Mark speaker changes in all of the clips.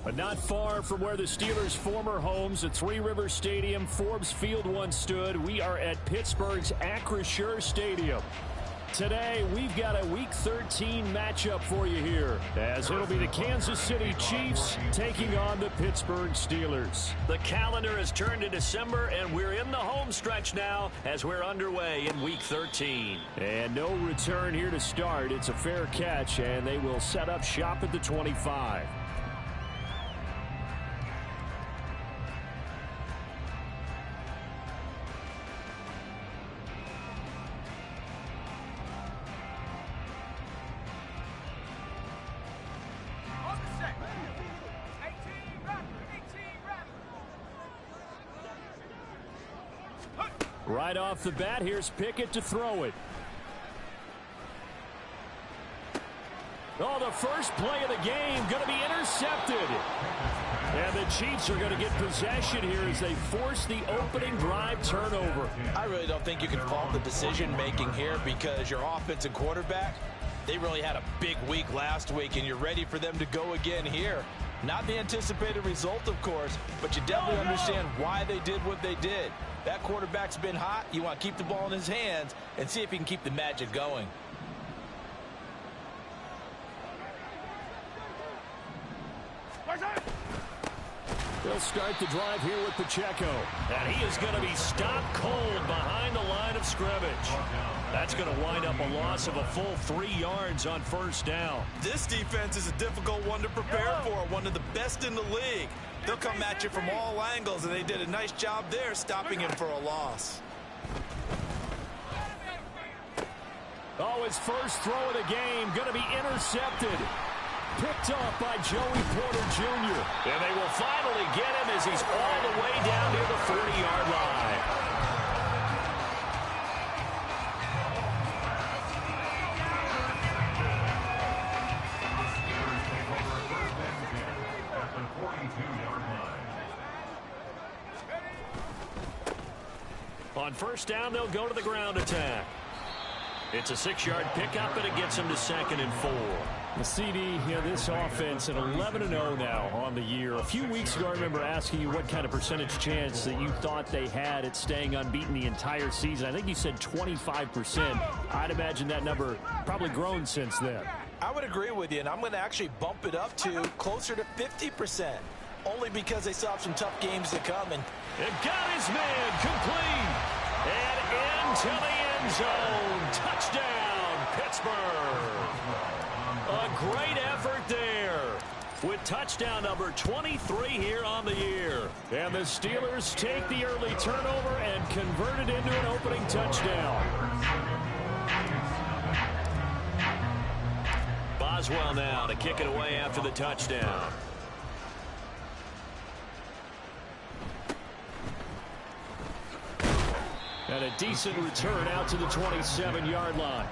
Speaker 1: But not far from where the Steelers' former homes at Three Rivers Stadium, Forbes Field once stood, we are at Pittsburgh's Acrisure Stadium. Today, we've got a Week 13 matchup for you here, as it'll be the Kansas City Chiefs taking on the Pittsburgh Steelers.
Speaker 2: The calendar has turned to December, and we're in the home stretch now as we're underway in Week 13.
Speaker 1: And no return here to start. It's a fair catch, and they will set up shop at the 25. Right off the bat, here's Pickett to throw it. Oh, the first play of the game going to be intercepted. And the Chiefs are going to get possession here as they force the opening drive turnover.
Speaker 3: I really don't think you can fault the decision-making here because your offensive quarterback, they really had a big week last week, and you're ready for them to go again here. Not the anticipated result, of course, but you definitely understand why they did what they did. That quarterback's been hot. You want to keep the ball in his hands and see if he can keep the magic going.
Speaker 1: They'll start the drive here with Pacheco.
Speaker 2: And he is going to be stopped cold behind the line of scrimmage. That's going to wind up a loss of a full 3 yards on first down.
Speaker 3: This defense is a difficult one to prepare for, one of the best in the league. They'll come at you from all angles, and they did a nice job there stopping him for a loss.
Speaker 1: Oh, his first throw of the game going to be intercepted. Picked off by Joey Porter Jr.
Speaker 2: And they will finally get him as he's all the way down near the 40-yard line. On first down, they'll go to the ground attack. It's a 6-yard pickup, and it gets them to 2nd and 4.
Speaker 1: The CD, this offense at 11-0 now on the year. A few weeks ago, I remember asking you what kind of percentage chance that you thought they had at staying unbeaten the entire season. I think you said 25%. I'd imagine that number probably grown since then.
Speaker 3: I would agree with you, and I'm going to actually bump it up to closer to 50%, only because they still have some tough games to come. And
Speaker 2: it got his man complete and into the end zone. Touchdown, Pittsburgh. A great effort there with touchdown number 23 here on the year.
Speaker 1: And the Steelers take the early turnover and convert it into an opening touchdown.
Speaker 2: Boswell now to kick it away after the touchdown.
Speaker 1: And a decent return out to the 27-yard line.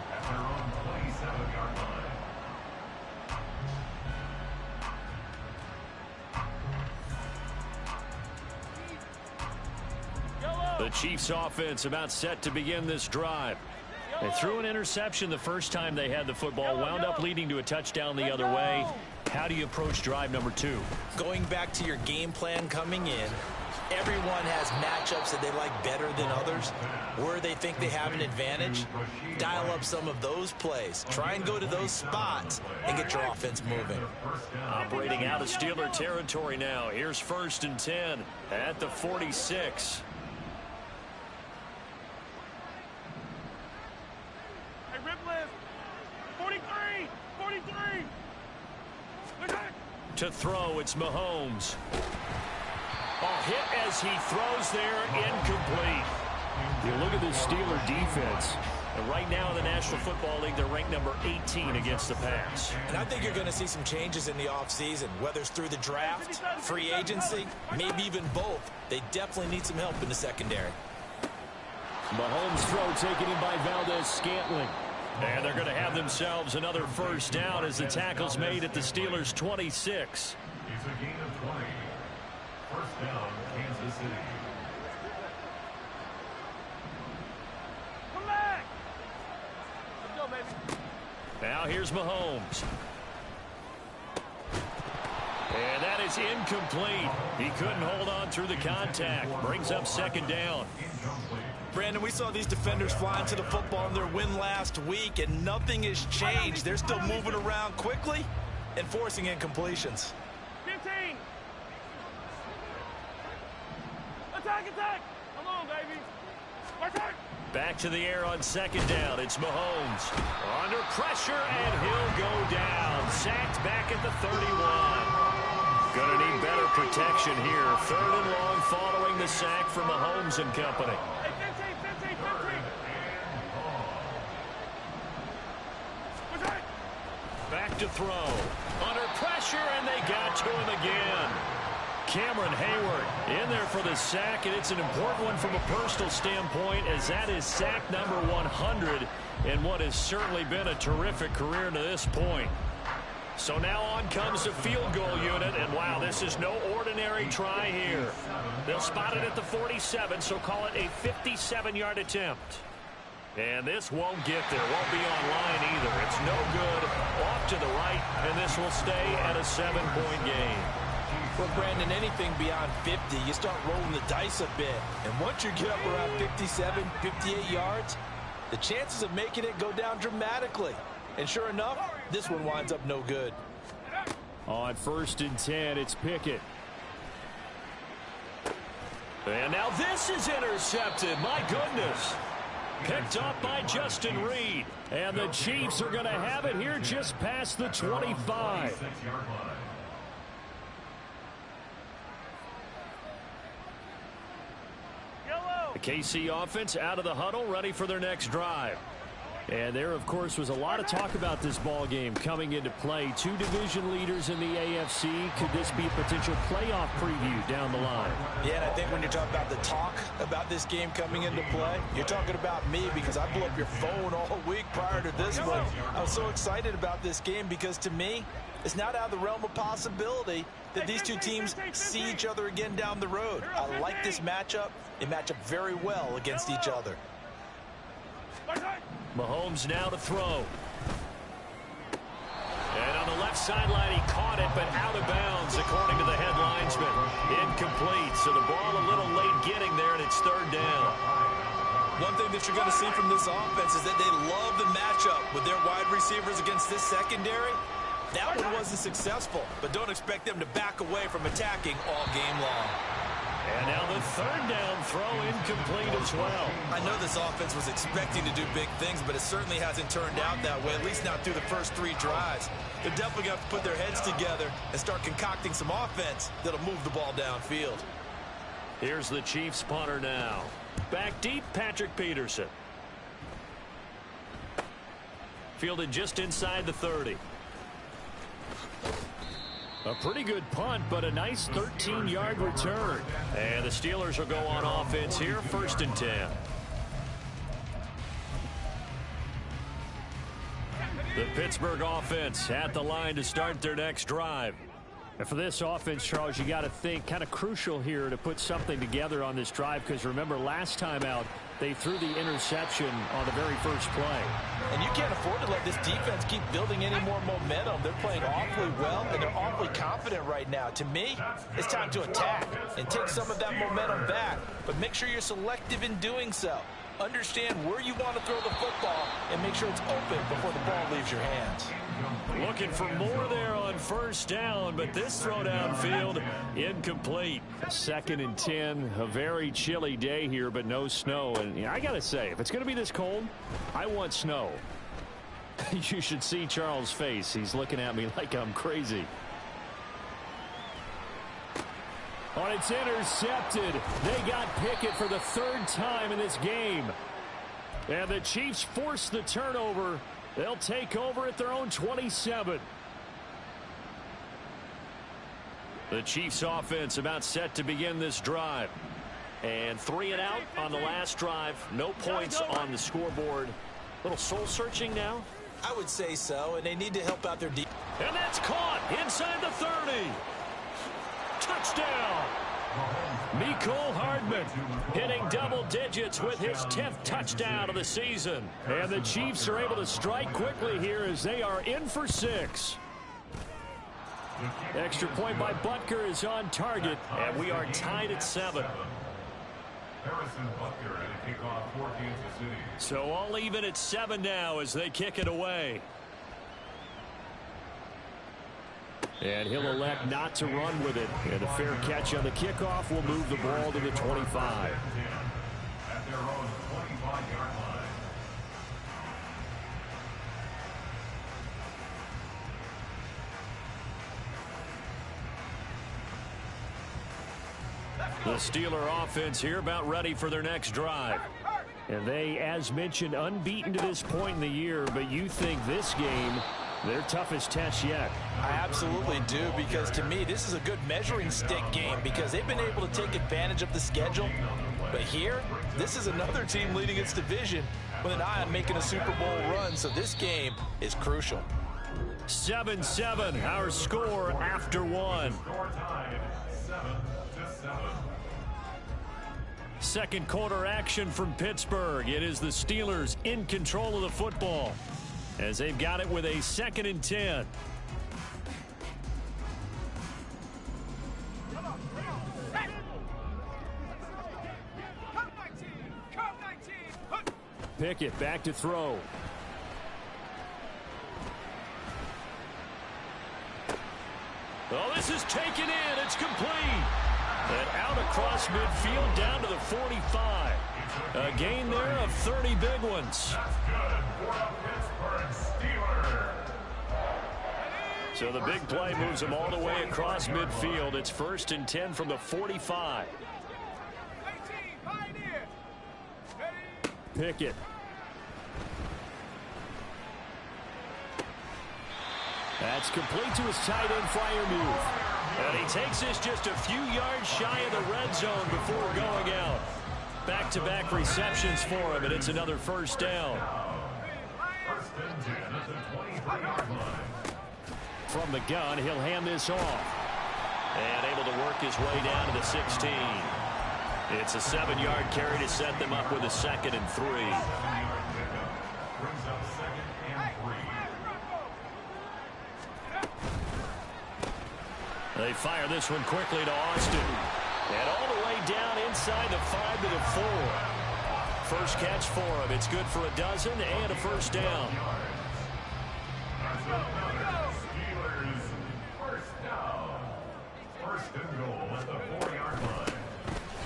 Speaker 1: The Chiefs offense about set to begin this drive. They threw an interception the first time they had the football, wound up leading to a touchdown the other way. How do you approach drive number 2?
Speaker 3: Going back to your game plan coming in, everyone has matchups that they like better than others. Where they think they have an advantage, dial up some of those plays. Try and go to those spots and get your offense moving.
Speaker 2: Operating out of Steeler territory now. Here's 1st and 10 at the 46. To throw, it's Mahomes. A hit as he throws there, incomplete.
Speaker 1: You look at the Steeler defense.
Speaker 2: And right now in the National Football League, they're ranked number 18 against the pass.
Speaker 3: And I think you're going to see some changes in the offseason, whether it's through the draft, free agency, maybe even both. They definitely need some help in the secondary.
Speaker 1: Mahomes' throw taken in by Valdez-Scantling.
Speaker 2: And they're going to have themselves another first down as the tackle's made at the Steelers' 26.
Speaker 4: It's a gain of 20. First down, Kansas City.
Speaker 5: Come back! Let's go, baby.
Speaker 2: Now here's Mahomes.
Speaker 1: And that is incomplete. He couldn't hold on through the contact. Brings up second down.
Speaker 3: Brandon, we saw these defenders flying to the football in their win last week, and nothing has changed. They're still moving around quickly and forcing incompletions.
Speaker 5: 15. Attack, attack. Come on, baby. Attack.
Speaker 1: Back to the air on second down. It's Mahomes. Under pressure, and he'll go down. Sacked back at the 31. Gonna need better protection here. Third and long following the sack from Mahomes and company.
Speaker 5: Hey, 15. Attack.
Speaker 1: Back to throw. Under pressure, and they got to him again. Cameron Hayward in there for the sack, and it's an important one from a personal standpoint, as that is sack number 100 in what has certainly been a terrific career to this point. So now on comes the field goal unit, and wow, this is no ordinary try here. They'll spot it at the 47, so call it a 57-yard attempt. And this won't get there, won't be on line either. It's no good, off to the right, and this will stay at a 7-point game.
Speaker 3: Well, Brandon, anything beyond 50, you start rolling the dice a bit. And once you get up around 57, 58 yards, the chances of making it go down dramatically. And sure enough, this one winds up no good.
Speaker 1: On 1st and 10, it's Pickett. And now this is intercepted. My goodness. Picked up by Justin Reed. And the Chiefs are going to have it here just past the 25. The KC offense out of the huddle, ready for their next drive. And there, of course, was a lot of talk about this ball game coming into play. Two division leaders in the AFC. Could this be a potential playoff preview down the line?
Speaker 3: Yeah, and I think when you're talking about the talk about this game coming into play, you're talking about me, because I blew up your phone all week prior to this one. I was so excited about this game because, to me, it's not out of the realm of possibility that these two teams see each other again down the road. I like this matchup. They match up very well against each other.
Speaker 1: Mahomes now to throw. And on the left sideline, he caught it, but out of bounds, according to the head linesman. Incomplete, so the ball a little late getting there, and it's third down.
Speaker 3: One thing that you're going to see from this offense is that they love the matchup with their wide receivers against this secondary. That one wasn't successful, but don't expect them to back away from attacking all game long.
Speaker 1: And now the third down throw incomplete as well.
Speaker 3: I know this offense was expecting to do big things, but it certainly hasn't turned out that way, at least not through the first 3 drives. They're definitely going to have to put their heads together and start concocting some offense that'll move the ball downfield.
Speaker 1: Here's the Chiefs punter now. Back deep, Patrick Peterson. Fielded just inside the 30. A pretty good punt, but a nice 13-yard return. And the Steelers will go on offense here, 1st and 10. The Pittsburgh offense at the line to start their next drive. And for this offense, Charles, you got to think kind of crucial here to put something together on this drive, because remember last time out, they threw the interception on the very first play.
Speaker 3: And you can't afford to let this defense keep building any more momentum. They're playing awfully well, and they're awfully confident right now. To me, it's time to attack and take some of that momentum back, but make sure you're selective in doing so. Understand where you want to throw the football and make sure it's open before the ball leaves your hands.
Speaker 1: Looking for more there on 1st down, but this throw downfield incomplete. 2nd and 10, a very chilly day here, but no snow. And I got to say, if it's going to be this cold, I want snow. You should see Charles' face. He's looking at me like I'm crazy. Oh, it's intercepted. They got Pickett for the 3rd time in this game. And the Chiefs force the turnover. They'll take over at their own 27. The Chiefs offense about set to begin this drive. And 3 and out on the last drive. No points on the scoreboard. Little soul searching now?
Speaker 3: I would say so, and they need to help out their defense.
Speaker 1: And that's caught inside the 30. Touchdown. Mecole Hardman hitting double digits with his 10th touchdown of the season. And the Chiefs are able to strike quickly here as they are in for 6. Extra point by Butker is on target, and we are tied at 7.
Speaker 4: Harrison Butker to kick off for Kansas City.
Speaker 1: So all even at 7 now as they kick it away. And he'll elect not to run with it. And a fair catch on the kickoff will move the ball to the 25.
Speaker 4: At their own 25-yard line.
Speaker 1: The Steeler offense here about ready for their next drive. And they, as mentioned, unbeaten to this point in the year, but you think this game, their toughest test yet.
Speaker 3: I absolutely do, because to me, this is a good measuring stick game because they've been able to take advantage of the schedule. But here, this is another team leading its division with an eye on making a Super Bowl run, so this game is crucial.
Speaker 1: 7-7, our score after 1.
Speaker 4: Score tied 7-7.
Speaker 1: Second quarter action from Pittsburgh. It is the Steelers in control of the football as they've got it with a 2nd and 10. Pickett back to throw. Oh, this is taken in. It's complete. And out across midfield down to the 45. A gain there of 30 big ones.
Speaker 4: That's good for a Pittsburgh Steeler.
Speaker 1: So the big play moves them all the way across midfield. It's 1st and 10 from the 45. Pickett. That's complete to his tight end Freiermuth. And he takes this just a few yards shy of the red zone before going out. Back-to-back receptions for him, and it's another 1st down.
Speaker 4: 1st and 10 at the 23-yard line.
Speaker 1: From the gun, he'll hand this off. And able to work his way down to the 16. It's a 7-yard carry to set them up with a 2nd and 3.
Speaker 4: 7-yard pickup brings up 2nd and 3.
Speaker 1: They fire this one quickly to Austin. And all the way down inside the 5 to the 4. First catch for him. It's good for a dozen and a 1st down.
Speaker 4: That's another Steelers 1st down. 1st and goal at the 4-yard line.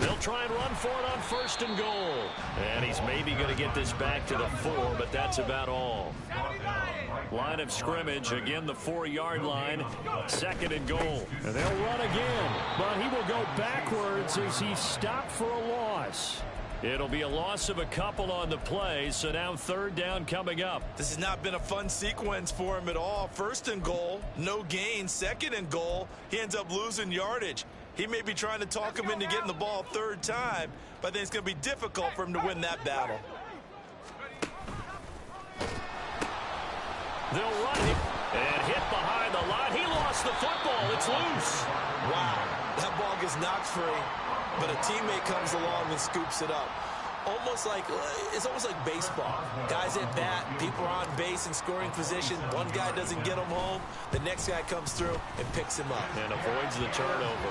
Speaker 1: They'll try and run for it on 1st and goal. And he's maybe going to get this back to the 4, but that's about all. Line of scrimmage, again the 4-yard line, 2nd and goal. And they'll run again, but he will go backwards as he's stopped for a loss. It'll be a loss of a couple on the play, so now 3rd down coming up.
Speaker 3: This has not been a fun sequence for him at all. 1st and goal, no gain. 2nd and goal, he ends up losing yardage. He may be trying to talk him into getting the ball 3rd time, but I think it's going to be difficult for him to win that battle.
Speaker 1: They'll run him and hit behind the line. He lost the football. It's loose.
Speaker 3: Wow, that ball gets knocked free, but a teammate comes along and scoops it up. It's almost like baseball. Guys at bat, people are on base in scoring position. One guy doesn't get him home. The next guy comes through and picks him up.
Speaker 1: And avoids the turnover.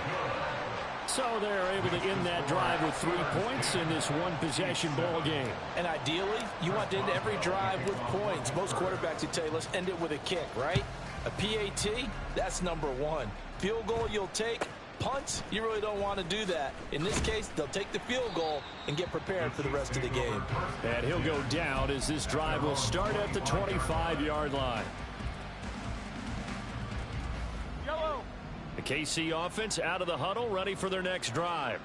Speaker 1: So they're able to end that drive with 3 points in this one-possession ball game.
Speaker 3: And ideally, you want to end every drive with points. Most quarterbacks would tell you, let's end it with a kick, right? A PAT, that's number 1. Field goal you'll take. Punts, you really don't want to do that. In this case, they'll take the field goal and get prepared for the rest of the game.
Speaker 1: And he'll go down as this drive will start at the 25-yard line. The KC offense out of the huddle, ready for their next drive.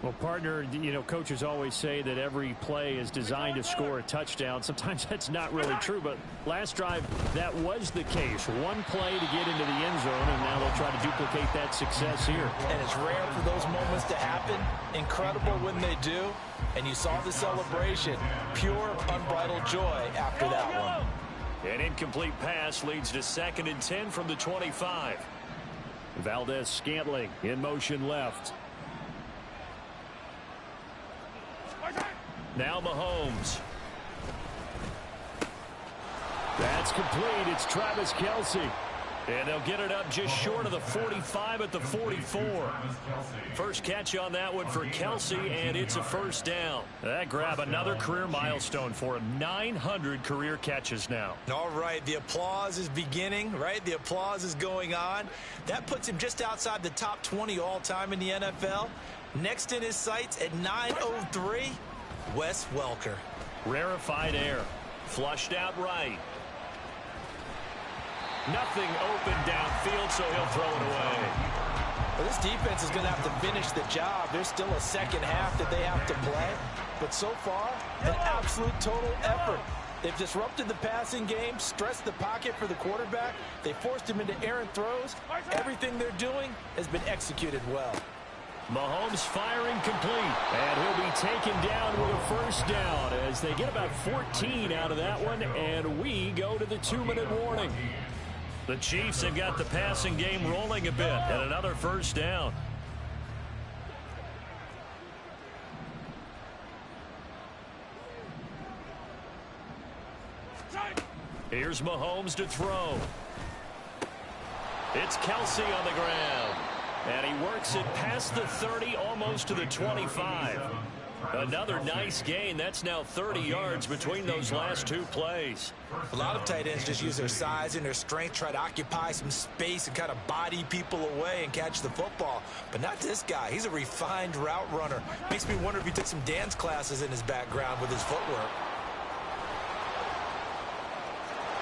Speaker 1: Well, partner, coaches always say that every play is designed to score a touchdown. Sometimes that's not really true, but last drive, that was the case. One play to get into the end zone, and now they'll try to duplicate that success here.
Speaker 3: And it's rare for those moments to happen. Incredible when they do. And you saw the celebration. Pure, unbridled joy after that one.
Speaker 1: An incomplete pass leads to 2nd and 10 from the 25. Valdez-Scantling in motion left. Now Mahomes. That's complete. It's Travis Kelce. And they'll get it up just short of the 45 at the 44. First catch on that one for Kelce, and it's a first down. That grab another career milestone for him. 900 career catches now.
Speaker 3: All right, the applause is beginning, right? The applause is going on. That puts him just outside the top 20 all-time in the NFL. Next in his sights at 903, Wes Welker.
Speaker 1: Rarefied air. Flushed out right. Nothing open downfield, so he'll throw it away.
Speaker 3: Well, this defense is going to have to finish the job. There's still a second half that they have to play. But so far, an absolute total effort. They've disrupted the passing game, stressed the pocket for the quarterback. They forced him into errant throws. Everything they're doing has been executed well.
Speaker 1: Mahomes firing complete, and he'll be taken down with a first down as they get about 14 out of that one, and we go to the 2-minute warning. The Chiefs have got the passing game rolling a bit, and another first down. Here's Mahomes to throw. It's Kelce on the ground. And he works it past the 30, almost to the 25. Another nice gain. That's now 30 yards between those last two plays.
Speaker 3: A lot of tight ends just use their size and their strength, try to occupy some space and kind of body people away and catch the football. But not this guy. He's a refined route runner. Makes me wonder if he took some dance classes in his background with his footwork.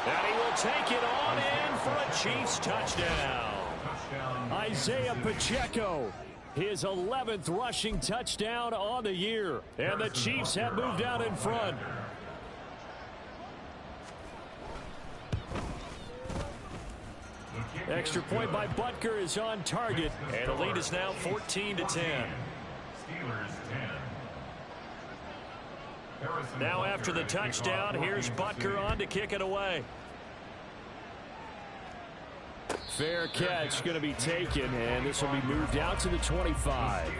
Speaker 1: And he will take it on in for a Chiefs touchdown. Isaiah Pacheco, his 11th rushing touchdown on the year. And the Chiefs have moved out in front. Extra point by Butker is on target. And the lead is now 14-10. Now after the touchdown, here's Butker on to kick it away. Fair catch going to be taken, and this will be moved out to the 25.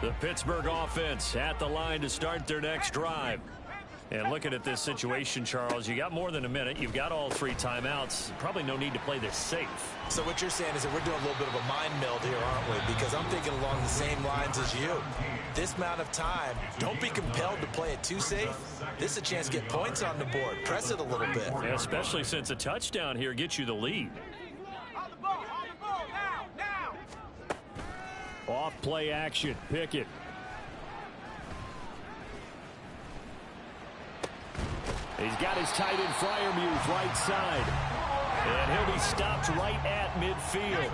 Speaker 1: The Pittsburgh offense at the line to start their next drive. And looking at this situation, Charles, you got more than a minute. You've got all 3 timeouts. Probably no need to play this safe.
Speaker 3: So what you're saying is that we're doing a little bit of a mind meld here, aren't we? Because I'm thinking along the same lines as you. This amount of time, don't be compelled to play it too safe. This is a chance to get points on the board. Press it a little bit.
Speaker 1: Yeah, especially since a touchdown here gets you the lead.
Speaker 5: On the ball, now.
Speaker 1: Off play action. Pickett. He's got his tight end Freiermuth right side. And he'll be stopped right at midfield.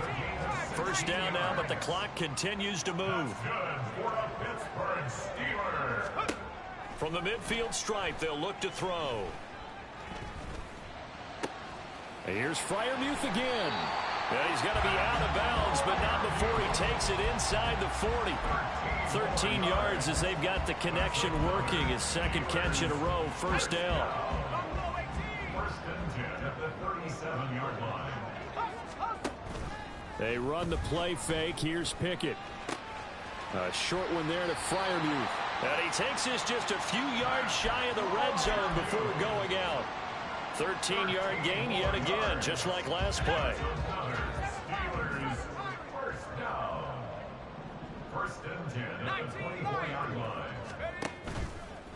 Speaker 1: First down now, but the clock continues to move. From the midfield stripe, they'll look to throw. Here's Freiermuth again. And he's going to be out of bounds, but not before he takes it inside the 40. 13 yards as they've got the connection working. His second catch in a row, first down.
Speaker 4: First and 10 at the 37-yard line.
Speaker 1: They run the play fake. Here's Pickett. A short one there to Freiermuth. And he takes this just a few yards shy of the red zone before going out. 13-yard gain yet again, just like last play.
Speaker 4: Steelers first down. First and 10 at the 24-yard line.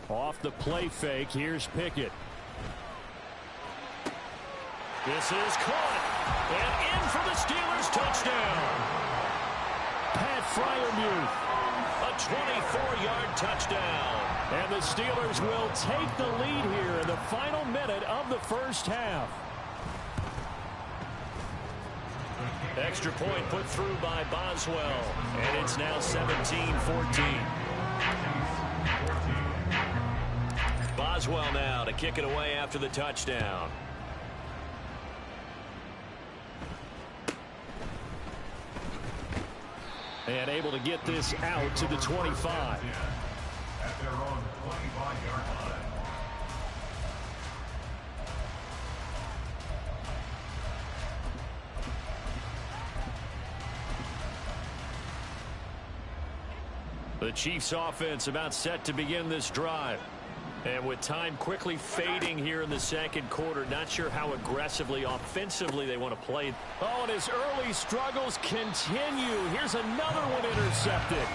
Speaker 1: Off the play fake, here's Pickett. This is caught. And in for the Steelers touchdown. Pat Freiermuth. A 24-yard touchdown. And the Steelers will take the lead here in the final minute of the first half. Extra point put through by Boswell. And it's now 17-14. Boswell now to kick it away after the touchdown. And able to get this out to the 25.
Speaker 4: At their own 25-yard line.
Speaker 1: The Chiefs offense about set to begin this drive. And with time quickly fading here in the second quarter, not sure how aggressively, offensively they want to play. Oh, and his early struggles continue. Here's another one intercepted.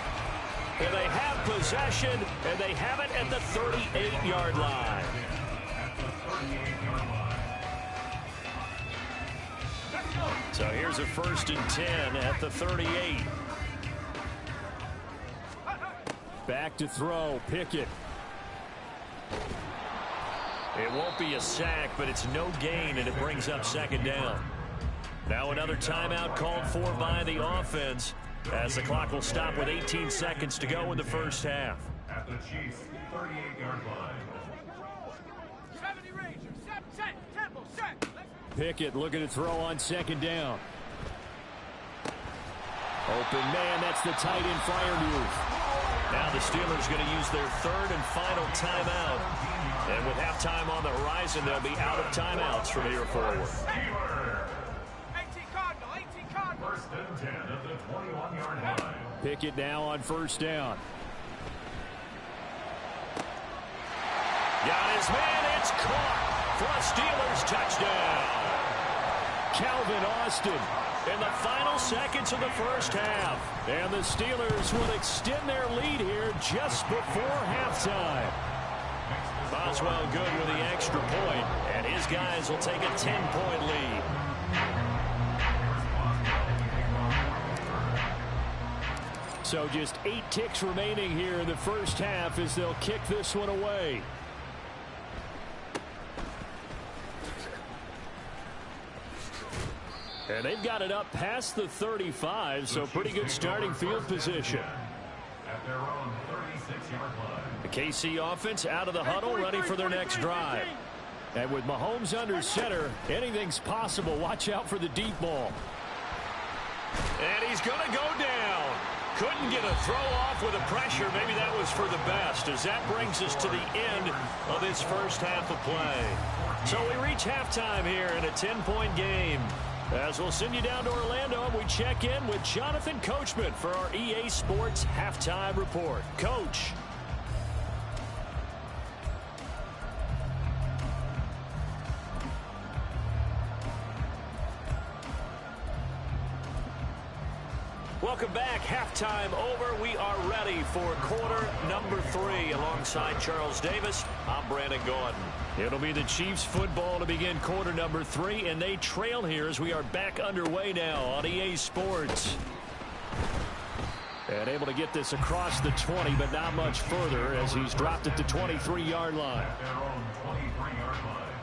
Speaker 1: And they have possession, and they have it at the 38-yard line. So here's a 1st and 10 at the 38. Back to throw, Pickett. It won't be a sack, but it's no gain, and it brings up 2nd down. Now another timeout called for by the offense, as the clock will stop with 18 seconds to go in the first half.
Speaker 4: At the Chiefs' 38-yard line.
Speaker 5: 70 Rangers, set, tempo, set.
Speaker 1: Pickett looking to throw on 2nd down. Open man, that's the tight end flyer move. Now the Steelers going to use their 3rd and final timeout. And with halftime on the horizon, they'll be out of timeouts from here forward.
Speaker 5: 18 Cardinal, 18 Cardinal.
Speaker 4: 1st and 10 at the 21-yard line.
Speaker 1: Pickett now on 1st down. Got his man, it's caught for a Steelers touchdown. Calvin Austin in the final seconds of the first half. And the Steelers will extend their lead here just before halftime. Boswell good with the extra point, and his guys will take a 10-point lead. So just 8 ticks remaining here in the first half as they'll kick this one away. And they've got it up past the 35, so pretty good starting field position.
Speaker 4: At their own 36-yard line.
Speaker 1: The KC offense out of the huddle, ready for their next drive. And with Mahomes under center, anything's possible. Watch out for the deep ball. And he's going to go down. Couldn't get a throw off with the pressure. Maybe that was for the best, as that brings us to the end of this first half of play. So we reach halftime here in a 10-point game. As we'll send you down to Orlando, and we check in with Jonathan Coachman for our EA Sports Halftime Report. Coach. Welcome back. Halftime over. We are ready for quarter number 3. Alongside Charles Davis, I'm Brandon Gordon. It'll be the Chiefs football to begin quarter number 3, and they trail here as we are back underway now on EA Sports. And able to get this across the 20, but not much further as he's dropped at the 23-yard line.
Speaker 4: At their own 23-yard line.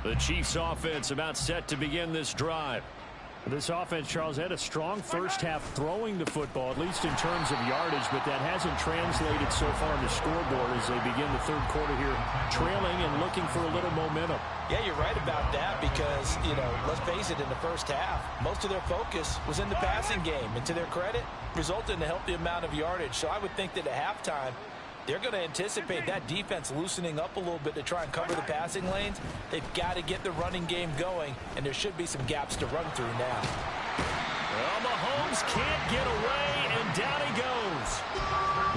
Speaker 1: The Chiefs offense about set to begin this drive. This offense, Charles, had a strong first half throwing the football, at least in terms of yardage, but that hasn't translated so far in the scoreboard as they begin the third quarter here, trailing and looking for a little momentum.
Speaker 3: Yeah, you're right about that because, let's face it, in the first half, most of their focus was in the passing game. And to their credit, resulted in a healthy amount of yardage. So I would think that at halftime, they're going to anticipate that defense loosening up a little bit to try and cover the passing lanes. They've got to get the running game going, and there should be some gaps to run through now.
Speaker 1: Well, Mahomes can't get away, and down he goes.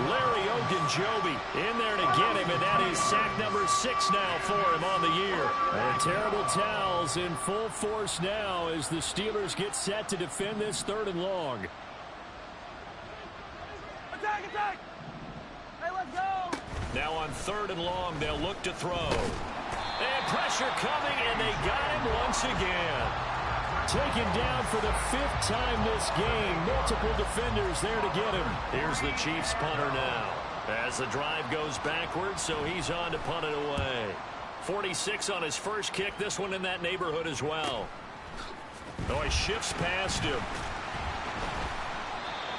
Speaker 1: Larry Ogunjobi in there to get him, and that is sack number 6 now for him on the year. And terrible towels in full force now as the Steelers get set to defend this 3rd and long.
Speaker 5: Attack, attack! Hey, let's go!
Speaker 1: Now on 3rd and long, they'll look to throw. And pressure coming, and they got him once again. Taken down for the 5th time this game. Multiple defenders there to get him. Here's the Chiefs punter now. As the drive goes backwards, so he's on to punt it away. 46 on his first kick. This one in that neighborhood as well. Oh, he shifts past him.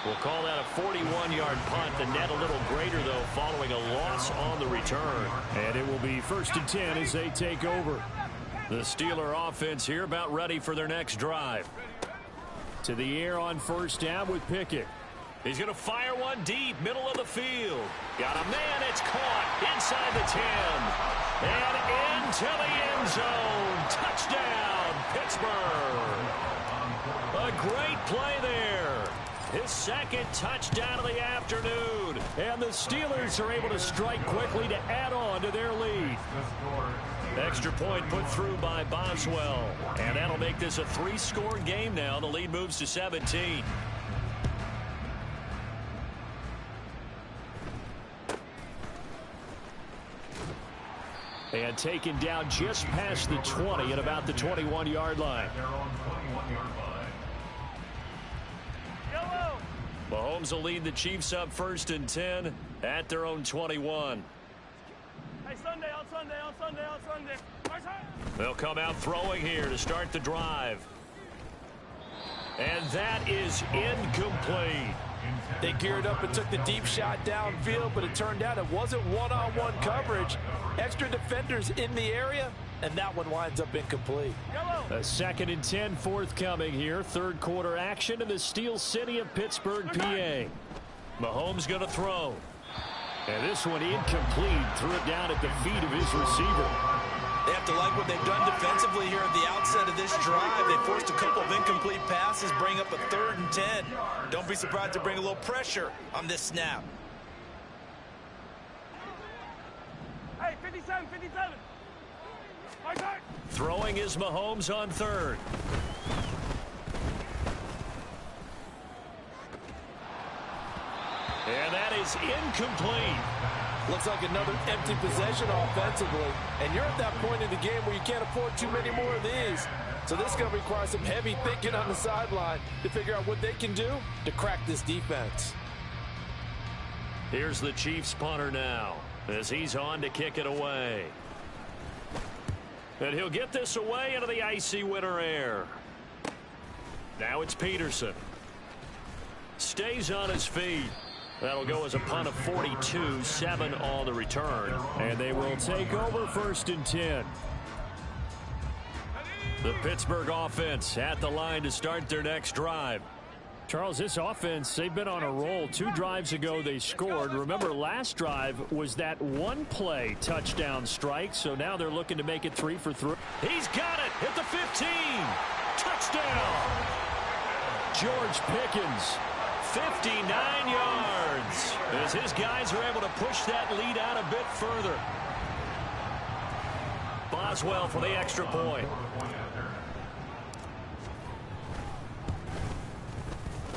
Speaker 1: We'll call that a 41-yard punt. The net a little greater, though, following a loss on the return. And it will be 1st and 10 as they take over. The Steeler offense here about ready for their next drive. To the air on 1st down with Pickett. He's going to fire one deep, middle of the field. Got a man, it's caught inside the 10. And into the end zone. Touchdown, Pittsburgh. A great play there. his second touchdown of the afternoon. And the Steelers are able to strike quickly to add on to their lead. Extra point put through by Boswell. And that'll make this a 3-score game now. The lead moves to 17. And taken down just past the 20 at about the 21-yard line. Mahomes will lead the Chiefs up 1st and 10 at their own 21.
Speaker 5: Hey, Sunday.
Speaker 1: They'll come out throwing here to start the drive. And that is incomplete.
Speaker 3: They geared up and took the deep shot downfield, but it turned out it wasn't one-on-one coverage. Extra defenders in the area, and that one winds up incomplete.
Speaker 1: A 2nd and 10 forthcoming here. 3rd quarter action in the Steel City of Pittsburgh, PA. Mahomes going to throw. And this one incomplete. Threw it down at the feet of his receiver.
Speaker 3: They have to like what they've done defensively here at the outset of this drive. They forced a couple of incomplete passes, bring up a 3rd and 10. Don't be surprised to bring a little pressure on this snap.
Speaker 5: Hey, 57.
Speaker 1: Throwing is Mahomes on 3rd. And that is incomplete.
Speaker 3: Looks like another empty possession offensively. And you're at that point in the game where you can't afford too many more of these. So this is going to require some heavy thinking on the sideline to figure out what they can do to crack this defense.
Speaker 1: Here's the Chiefs punter now as he's on to kick it away. And he'll get this away into the icy winter air. Now it's Peterson. Stays on his feet. That'll go as a punt of 42, 7 on the return. And they will take over 1st and 10. The Pittsburgh offense at the line to start their next drive. Charles, this offense, they've been on a roll. 2 drives ago they scored. Remember, last drive was that 1-play touchdown strike. So now they're looking to make it 3 for 3. He's got it at the 15. Touchdown. George Pickens. 59 yards as his guys are able to push that lead out a bit further. Boswell for the extra point.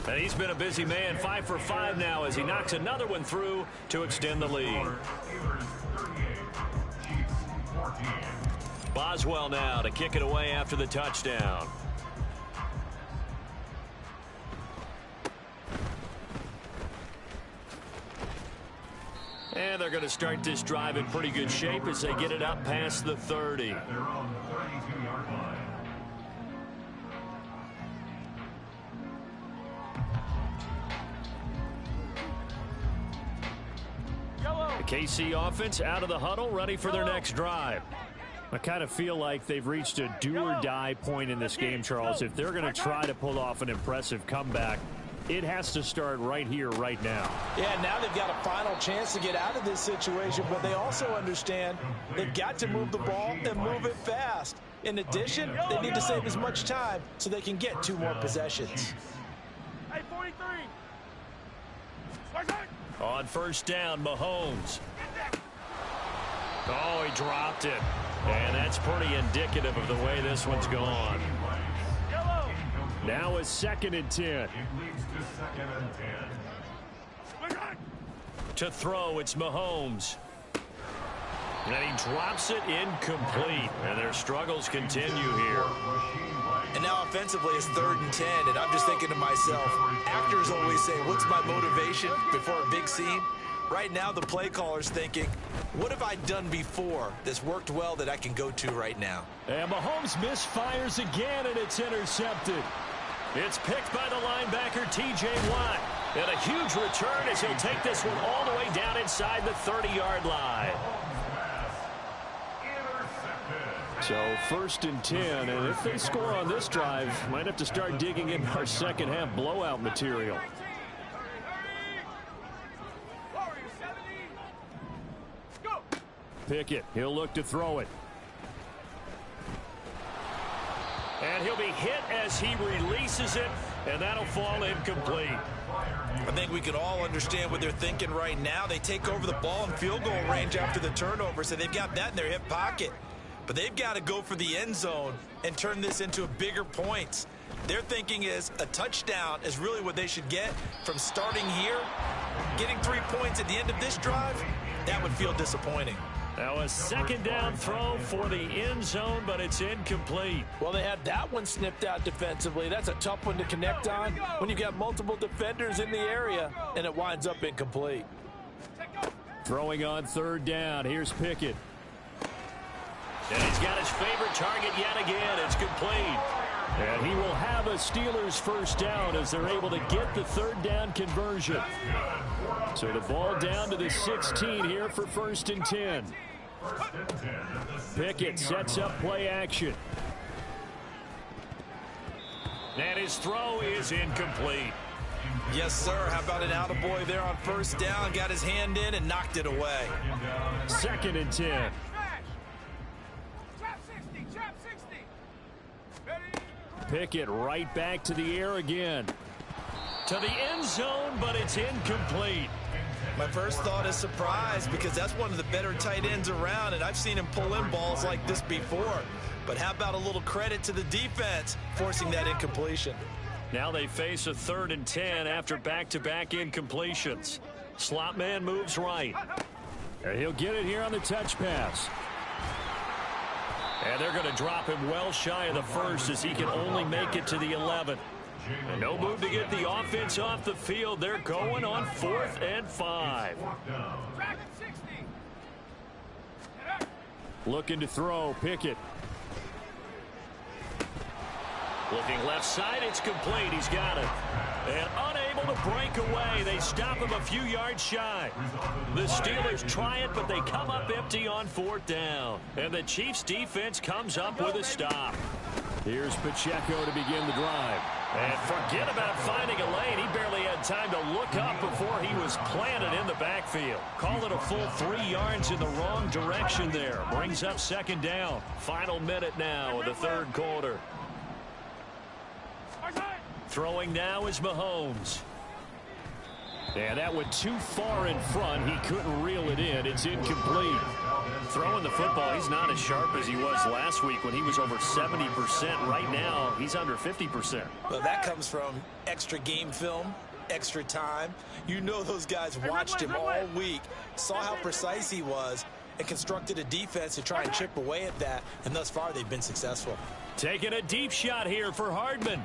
Speaker 1: And he's been a busy man. 5 for 5 now as he knocks another one through to extend the lead. Boswell now to kick it away after the touchdown. And they're going to start this drive in pretty good shape as they get it up past the 30. The KC offense out of the huddle, ready for their next drive. I kind of feel like they've reached a do-or-die point in this game, Charles. If they're going to try to pull off an impressive comeback, it has to start right here, right now.
Speaker 3: Yeah, now they've got a final chance to get out of this situation, but they also understand they've got to move the ball and move it fast. In addition, they need to save as much time so they can get 2 more possessions.
Speaker 5: Hey, 43.
Speaker 1: On 1st down, Mahomes. Oh, he dropped it. And that's pretty indicative of the way this one's gone. Now a 2nd and 10. To throw, it's Mahomes. And he drops it incomplete. And their struggles continue here.
Speaker 3: And now offensively it's 3rd and 10. And I'm just thinking to myself, actors always say, what's my motivation before a big scene? Right now the play caller's thinking, what have I done before that's worked well that I can go to right now?
Speaker 1: And Mahomes misfires again, and it's intercepted. It's picked by the linebacker, T.J. Watt. And a huge return as he'll take this one all the way down inside the 30-yard line. So 1st and 10, and if they score on this drive, might have to start digging in our second half blowout material. Pickett, he'll look to throw it. And he'll be hit as he releases it, and that'll fall incomplete.
Speaker 3: I think we can all understand what they're thinking right now. They take over the ball in field goal range after the turnover, so they've got that in their hip pocket. But they've got to go for the end zone and turn this into a bigger points. Their thinking is a touchdown is really what they should get from starting here. Getting 3 points at the end of this drive, that would feel disappointing.
Speaker 1: Now a second down throw for the end zone, but it's incomplete.
Speaker 3: Well, they had that one snipped out defensively. That's a tough one to connect on when you've got multiple defenders in the area, and it winds up incomplete.
Speaker 1: Throwing on third down. Here's Pickett. And he's got his favorite target yet again. It's complete. And he will have a Steelers first down as they're able to get the third down conversion. So the ball down to the 16 here for 1st and 10. Pickett sets up play action. And his throw is incomplete.
Speaker 3: Yes, sir. How about an attaboy there on first down? Got his hand in and knocked it away.
Speaker 1: 2nd and 10. Pickett right back to the air again. To the end zone, but it's incomplete.
Speaker 3: My first thought is surprise because that's one of the better tight ends around, and I've seen him pull in balls like this before. But how about a little credit to the defense forcing that incompletion?
Speaker 1: Now they face a 3rd and 10 after back-to-back incompletions. Slot man moves right. And he'll get it here on the touch pass. And they're going to drop him well shy of the first as he can only make it to the 11. And no move to get the offense off the field. They're going on 4th and 5. Looking to throw. Pickett. Looking left side. It's complete. He's got it. And unable to break away. They stop him a few yards shy. The Steelers try it, but they come up empty on 4th down. And the Chiefs defense comes up with a stop. Here's Pacheco to begin the drive. And forget about finding a lane. He barely had time to look up before he was planted in the backfield. Call it a full 3 yards in the wrong direction there. Brings up 2nd down. Final minute now of the 3rd quarter. Throwing now is Mahomes. And that went too far in front. He couldn't reel it in. It's incomplete. Throwing the football, he's not as sharp as he was last week when he was over 70%. Right now, he's under 50%.
Speaker 3: Well, that comes from extra game film, extra time. You know those guys watched him all week, saw how precise he was, and constructed a defense to try and chip away at that. And thus far, they've been successful.
Speaker 1: Taking a deep shot here for Hardman.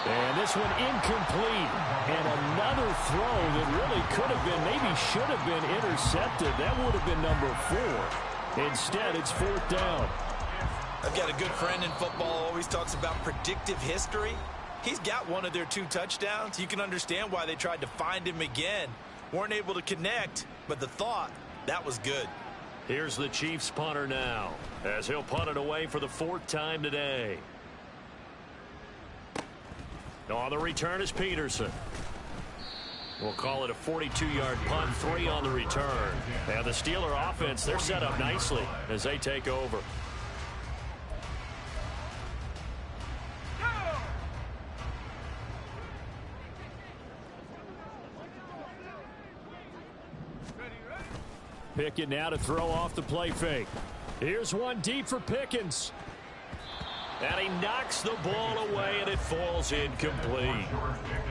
Speaker 1: And this one incomplete. And another throw that really could have been, maybe should have been intercepted. That would have been number 4. Instead, it's 4th down.
Speaker 3: I've got a good friend in football, always talks about predictive history. He's got one of their 2 touchdowns. You can understand why they tried to find him again. Weren't able to connect, but the thought, that was good.
Speaker 1: Here's the Chiefs punter now, as he'll punt it away for the 4th time today. On the return is Peterson. We'll call it a 42-yard punt, 3 on the return. And the Steeler offense, they're set up nicely as they take over. Pickett now to throw off the play fake. Here's one deep for Pickens. And he knocks the ball away, and it falls incomplete.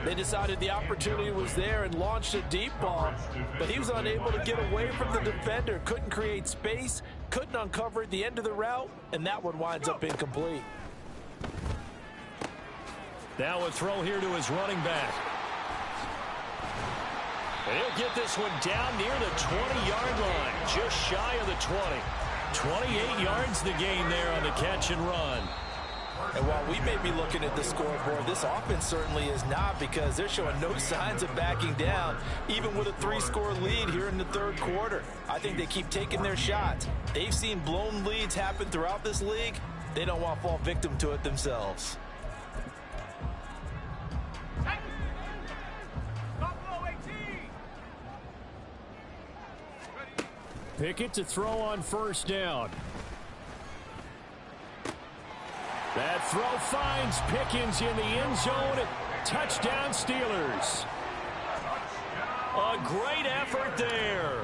Speaker 3: They decided the opportunity was there and launched a deep ball, but he was unable to get away from the defender, couldn't create space, couldn't uncover at the end of the route, and that one winds up incomplete.
Speaker 1: Now a throw here to his running back. And he'll get this one down near the 20-yard line, just shy of the 20. 28 yards the gain there on the catch and run.
Speaker 3: And while we may be looking at the scoreboard, this offense certainly is not, because they're showing no signs of backing down, even with a 3-score lead here in the 3rd quarter. I think they keep taking their shots. They've seen blown leads happen throughout this league. They don't want to fall victim to it themselves.
Speaker 1: Pickett to throw on 1st down. That throw finds Pickens in the end zone. Touchdown Steelers. A great effort there,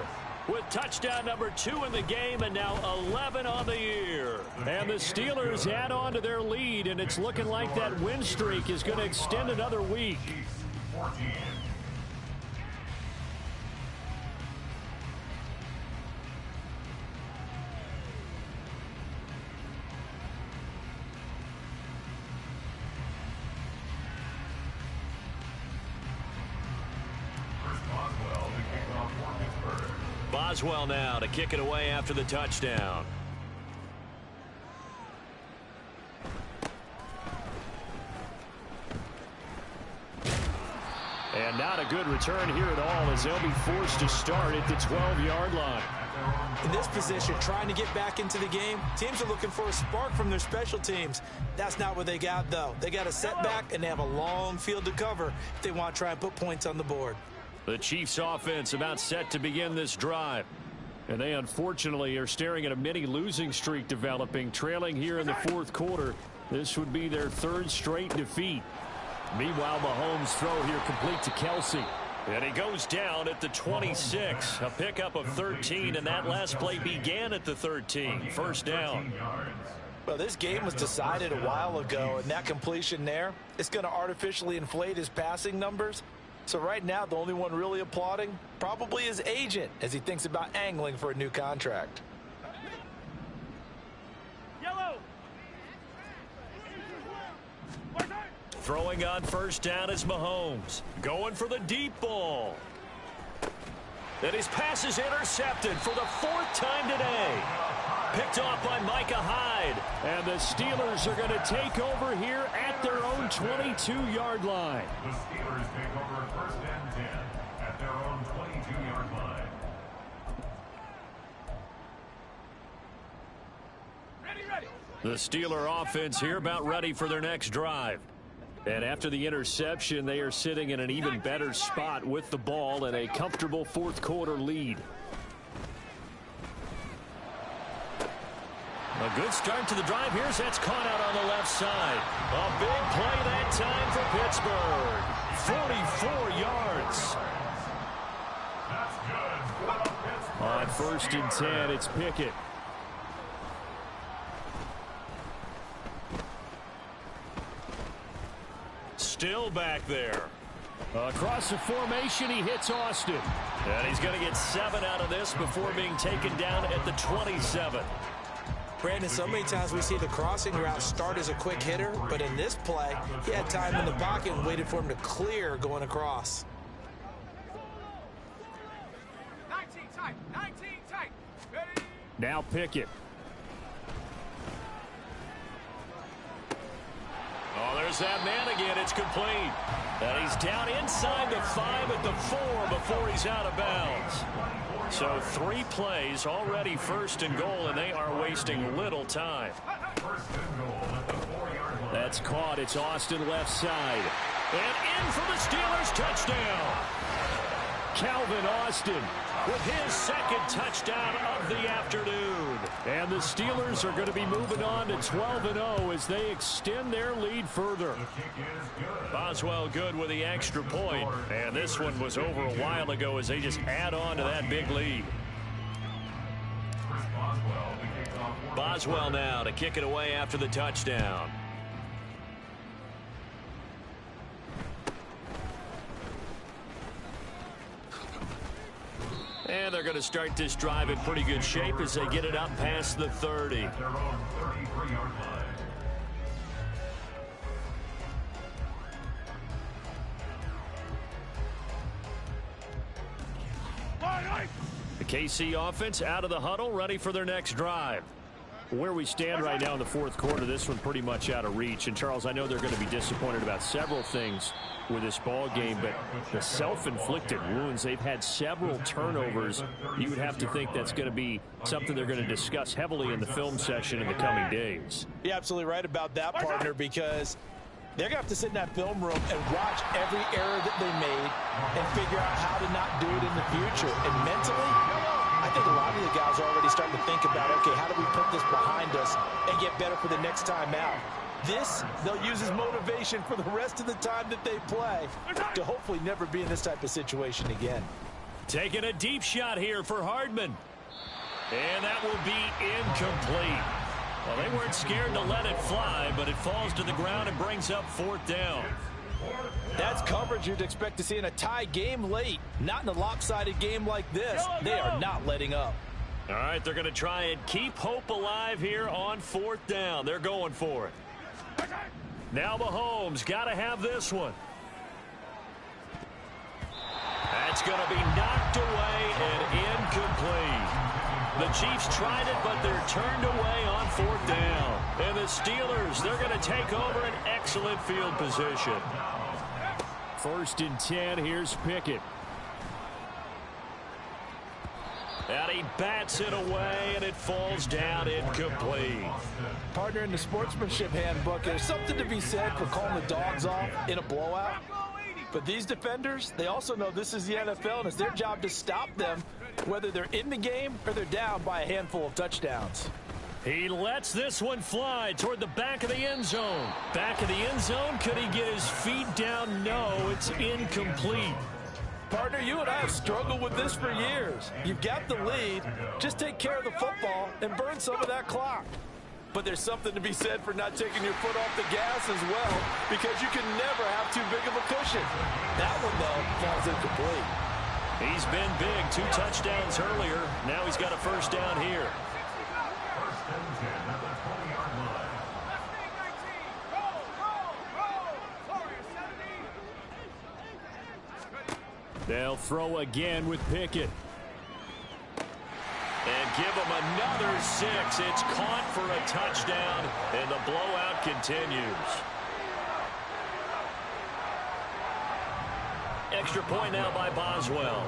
Speaker 1: with touchdown number 2 in the game and now 11 on the year. And the Steelers add on to their lead, and it's looking like that win streak is going to extend another week. Boswell now to kick it away after the touchdown. And not a good return here at all, as they'll be forced to start at the 12-yard line.
Speaker 3: In this position, trying to get back into the game, teams are looking for a spark from their special teams. That's not what they got, though. They got a setback, and they have a long field to cover if they want to try and put points on the board.
Speaker 1: The Chiefs offense about set to begin this drive. And they unfortunately are staring at a mini losing streak developing, trailing here in the fourth quarter. This would be their 3rd straight defeat. Meanwhile, Mahomes' throw here complete to Kelsey. And he goes down at the 26. A pickup of 13, and that last play began at the 13. First down.
Speaker 3: Well, this game was decided a while ago, and that completion there is going to artificially inflate his passing numbers. So right now, the only one really applauding probably his agent as he thinks about angling for a new contract.
Speaker 5: Yellow.
Speaker 1: Throwing on first down is Mahomes. Going for the deep ball. And his pass is intercepted for the 4th time today. Picked off by Micah Hyde. And the Steelers are going to take over here at their own 22-yard line.
Speaker 4: The Steelers take over 1st and 10 at their own 22-yard line.
Speaker 5: Ready.
Speaker 1: The Steeler offense here about ready for their next drive. And after the interception, they are sitting in an even better spot with the ball and a comfortable 4th quarter lead. A good start to the drive. Here's that's caught out on the left side. A big play that time for Pittsburgh. 44 yards. On 1st and 10, it's Pickett. Still back there. Across the formation, he hits Austin. And he's going to get 7 out of this before being taken down at the 27.
Speaker 3: Brandon, so many times we see the crossing route start as a quick hitter, but in this play, he had time in the pocket and waited for him to clear going across.
Speaker 5: 19 tight. Ready.
Speaker 1: Now Pickett. Oh, there's that man again. It's complete. And he's down inside the 5 at the 4 before he's out of bounds. So 3 plays already 1st and goal, and they are wasting little time. That's caught. It's Austin left side. And in for the Steelers touchdown. Calvin Austin with his 2nd touchdown of the afternoon. And the Steelers are going to be moving on to 12-0 as they extend their lead further. Boswell good with the extra point. And this one was over a while ago as they just add on to that big lead. Boswell now to kick it away after the touchdown. And they're going to start this drive in pretty good shape as they get it up past the 30.
Speaker 4: Their own 33-yard line.
Speaker 1: The KC offense out of the huddle, ready for their next drive. Where we stand right now in the 4th quarter, this one pretty much out of reach. And, Charles, I know they're going to be disappointed about several things with this ball game, but the self-inflicted wounds, they've had several turnovers. You would have to think that's going to be something they're going to discuss heavily in the film session in the coming days.
Speaker 3: You're absolutely right about that, partner, because they're going to have to sit in that film room and watch every error that they made and figure out how to not do it in the future. And mentally, I think a lot of the guys are already starting to think about, okay, how do we put this behind us and get better for the next time out? This, they'll use as motivation for the rest of the time that they play to hopefully never be in this type of situation again.
Speaker 1: Taking a deep shot here for Hardman. And that will be incomplete. Well, they weren't scared to let it fly, but it falls to the ground and brings up 4th down.
Speaker 3: That's coverage you'd expect to see in a tie game late. Not in a lopsided game like this. They are not letting up.
Speaker 1: All right, they're going to try and keep hope alive here on 4th down. They're going for it. Now Mahomes got to have this one. That's going to be knocked away and incomplete. The Chiefs tried it, but they're turned away on 4th down. And the Steelers, they're going to take over an excellent field position. 1st and 10, here's Pickett. And he bats it away, and it falls down incomplete.
Speaker 3: Partner, in the sportsmanship handbook, there's something to be said for calling the dogs off in a blowout. But these defenders, they also know this is the NFL, and it's their job to stop them, whether they're in the game or they're down by a handful of touchdowns.
Speaker 1: He lets this one fly toward the back of the end zone. Back of the end zone, could he get his feet down? No, it's incomplete.
Speaker 3: Partner, you and I have struggled with this for years. You've got the lead. Just take care of the football and burn some of that clock. But there's something to be said for not taking your foot off the gas as well, because you can never have too big of a cushion. That one, though, falls incomplete.
Speaker 1: He's been big. 2 touchdowns earlier. Now he's got a 1st down here.
Speaker 4: 1st and 10 at the 20-yard line.
Speaker 1: They'll throw again with Pickett. And give him another 6. It's caught for a touchdown, and the blowout continues. Extra point now by Boswell.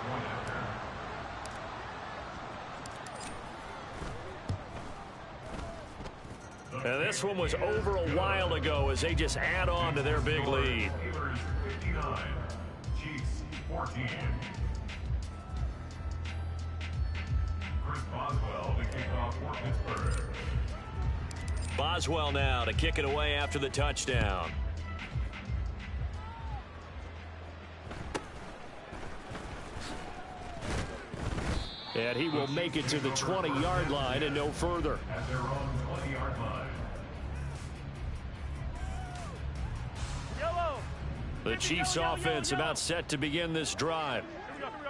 Speaker 1: And this one was over a while ago as they just add on to their big lead.
Speaker 4: Steelers 59, Chiefs 14. Chris Boswell to kick off for Pittsburgh.
Speaker 1: Boswell now to kick it away after the touchdown. And he will make it to the 20-yard line and no further.
Speaker 4: At their own 20-yard line.
Speaker 1: The Chiefs offense about set to begin this drive.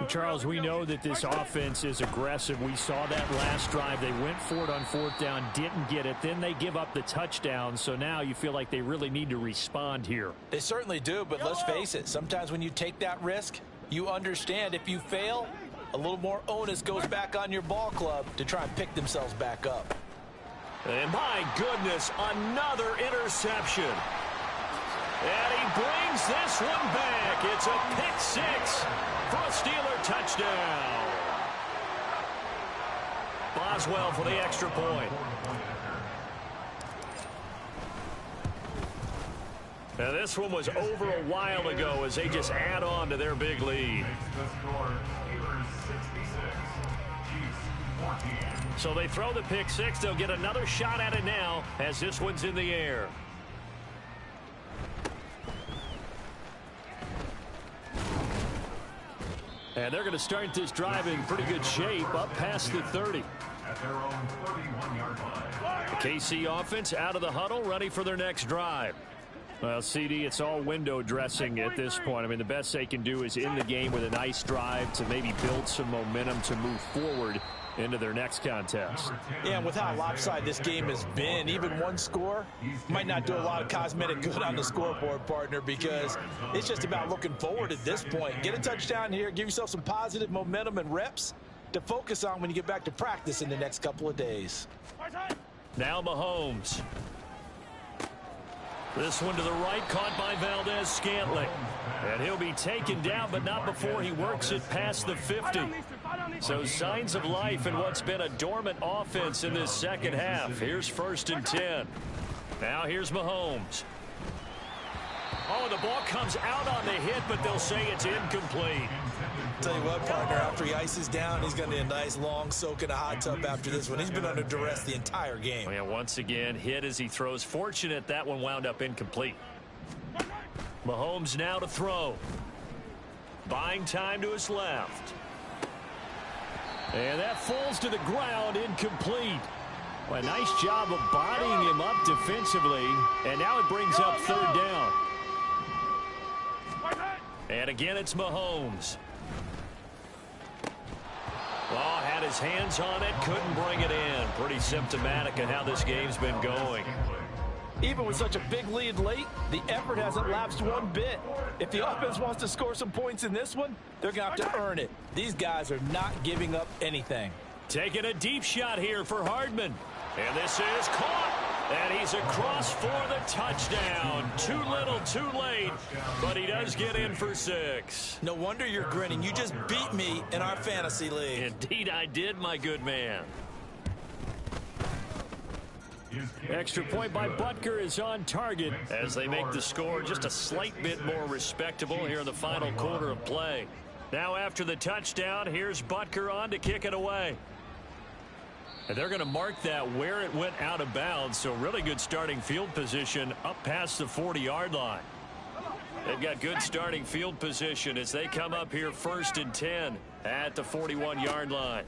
Speaker 1: Charles, we know that this offense is aggressive. We saw that last drive. They went for it on 4th down, didn't get it. Then they give up the touchdown. So now you feel like they really need to respond here.
Speaker 3: They certainly do, but let's face it. Sometimes when you take that risk, you understand if you fail, a little more onus goes back on your ball club to try and pick themselves back up.
Speaker 1: And my goodness, another interception. And he brings this one back. It's a pick 6 for a Steeler touchdown. Boswell for the extra point. Now this one was over a while ago as they just add on to their big lead. So they throw the pick 6. They'll get another shot at it now as this one's in the air. And they're going to start this drive in pretty good shape up past the 30.
Speaker 4: At their own 31-yard line.
Speaker 1: The KC offense out of the huddle, ready for their next drive. Well, CD, it's all window dressing at this point. I mean, the best they can do is in the game with a nice drive to maybe build some momentum to move forward into their next contest.
Speaker 3: Yeah, and with how lopsided this game has been, even one score might not do a lot of cosmetic good on the scoreboard, partner, because it's just about looking forward at this point. Get a touchdown here, give yourself some positive momentum and reps to focus on when you get back to practice in the next couple of days.
Speaker 1: Now Mahomes. This one to the right, caught by Valdez-Scantling. And he'll be taken down, but not before he works it past the 50. So signs of life in what's been a dormant offense in this second half. Here's 1st and 10. Now here's Mahomes. Oh, the ball comes out on the hit, but they'll say it's incomplete.
Speaker 3: Tell you what, partner, after he ices down, he's going to need a nice long soak in a hot tub after this one. He's been under duress the entire game.
Speaker 1: Yeah, once again, hit as he throws. Fortunate that one wound up incomplete. Mahomes now to throw. Buying time to his left. And that falls to the ground, incomplete. Well, a nice job of bodying him up defensively. And now it brings up third down. And again, it's Mahomes. Oh, had his hands on it, couldn't bring it in. Pretty symptomatic of how this game's been going.
Speaker 3: Even with such a big lead late, the effort hasn't lapsed one bit. If the offense wants to score some points in this one, they're going to have to earn it. These guys are not giving up anything.
Speaker 1: Taking a deep shot here for Hardman. And this is caught. And he's across for the touchdown. Too little, too late. But he does get in for 6.
Speaker 3: No wonder you're grinning. You just beat me in our fantasy league.
Speaker 1: Indeed I did, my good man. Extra point by Butker is on target as they make the score just a slight bit more respectable here in the final quarter of play. Now after the touchdown, here's Butker on to kick it away. And they're going to mark that where it went out of bounds, so really good starting field position up past the 40-yard line. They've got good starting field position as they come up here 1st and 10 at the 41-yard line.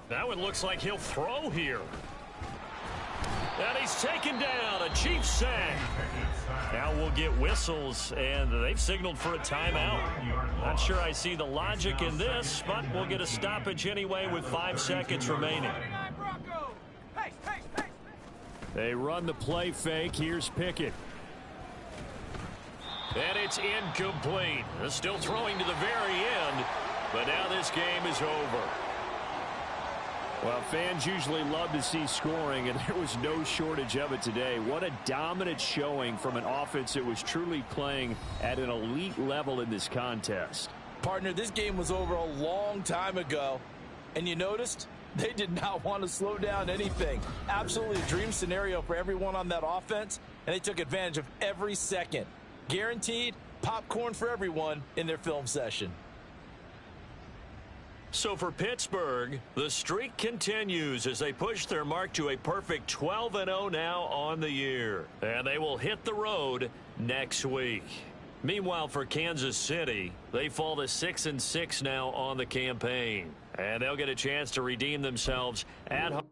Speaker 1: Now it looks like he'll throw here. And he's taken down, a Chiefs sack. Now we'll get whistles, and they've signaled for a timeout. Not sure I see the logic in this, but we'll get a stoppage anyway with 5 seconds remaining. They run the play fake. Here's Pickett. And it's incomplete. They're still throwing to the very end, but now this game is over. Well, fans usually love to see scoring, and there was no shortage of it today. What a dominant showing from an offense that was truly playing at an elite level in this contest.
Speaker 3: Partner, this game was over a long time ago, and you noticed they did not want to slow down anything. Absolutely a dream scenario for everyone on that offense, and they took advantage of every second. Guaranteed popcorn for everyone in their film session.
Speaker 1: So for Pittsburgh, the streak continues as they push their mark to a perfect 12-0 now on the year. And they will hit the road next week. Meanwhile, for Kansas City, they fall to 6-6 now on the campaign. And they'll get a chance to redeem themselves at home.